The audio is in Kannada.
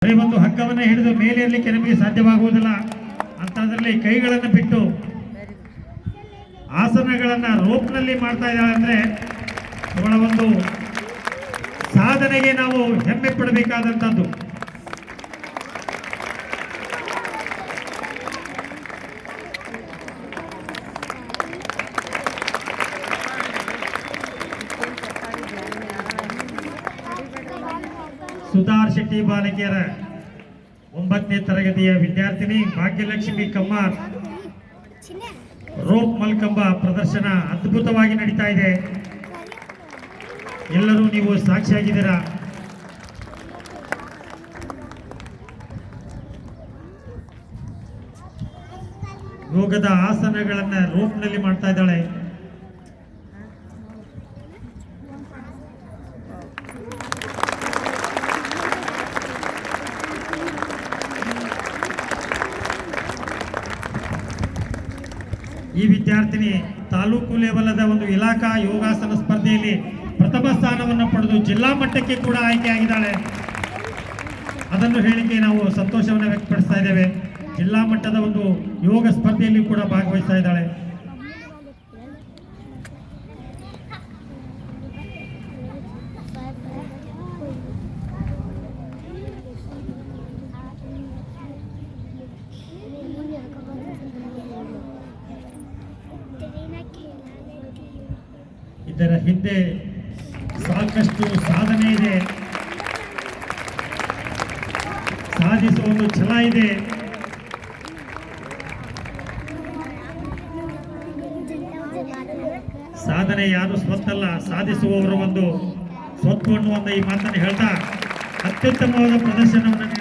ಬರೀ ಒಂದು ಹಗ್ಗವನ್ನು ಹಿಡಿದು ಮೇಲೆ ಇರಲಿಕ್ಕೆ ನಮಗೆ ಸಾಧ್ಯವಾಗುವುದಿಲ್ಲ. ಅಂತದ್ರಲ್ಲಿ ಕೈಗಳನ್ನು ಬಿಟ್ಟು ಆಸನಗಳನ್ನು ರೋಪ್ನಲ್ಲಿ ಮಾಡ್ತಾ ಇದ್ದಾಳೆ ಅಂದ್ರೆ ಅವಳ ಒಂದು ಸಾಧನೆಗೆ ನಾವು ಹೆಮ್ಮೆ ಪಡಬೇಕಾದಂಥದ್ದು. ಸುಧಾರ್ ಶೆಟ್ಟಿ ಬಾಲಕಿಯರ 9ನೇ ತರಗತಿಯ ವಿದ್ಯಾರ್ಥಿನಿ ಭಾಗ್ಯಲಕ್ಷ್ಮಿ ಕಮ್ಮಾರ್ ರೋಪ್ ಮಲ್ಕಂಬ ಪ್ರದರ್ಶನ ಅದ್ಭುತವಾಗಿ ನಡೀತಾ ಇದೆ. ಎಲ್ಲರೂ ನೀವು ಸಾಕ್ಷಿಯಾಗಿದ್ದೀರಾ. ಯೋಗದ ಆಸನಗಳನ್ನ ರೋಪ್ನಲ್ಲಿ ಮಾಡ್ತಾ ಇದ್ದಾಳೆ. ಈ ವಿದ್ಯಾರ್ಥಿನಿ ತಾಲೂಕು ಲೆವೆಲದ ಒಂದು ಇಲಾಖಾ ಯೋಗಾಸನ ಸ್ಪರ್ಧೆಯಲ್ಲಿ ಪ್ರಥಮ ಸ್ಥಾನವನ್ನು ಪಡೆದು ಜಿಲ್ಲಾ ಮಟ್ಟಕ್ಕೆ ಕೂಡ ಆಯ್ಕೆಯಾಗಿದ್ದಾಳೆ. ಅದನ್ನು ಹೇಳಿಕೆ ನಾವು ಸಂತೋಷವನ್ನು ವ್ಯಕ್ತಪಡಿಸ್ತಾ ಇದ್ದೇವೆ. ಜಿಲ್ಲಾ ಮಟ್ಟದ ಒಂದು ಯೋಗ ಸ್ಪರ್ಧೆಯಲ್ಲಿ ಕೂಡ ಭಾಗವಹಿಸ್ತಾ ಇದ್ದಾಳೆ. ಇದರ ಹಿಂದೆ ಸಾಕಷ್ಟು ಸಾಧನೆ ಇದೆ, ಸಾಧಿಸುವ ಒಂದು ಛಲ ಇದೆ. ಸಾಧನೆ ಯಾರು ಸ್ವತ್ತಲ್ಲ, ಸಾಧಿಸುವವರ ಒಂದು ಸ್ವತ್ತು ಅನ್ನುವಂಥ ಈ ಮಾತನ್ನು ಹೇಳ್ತಾ ಅತ್ಯುತ್ತಮವಾದ ಪ್ರದರ್ಶನವನ್ನು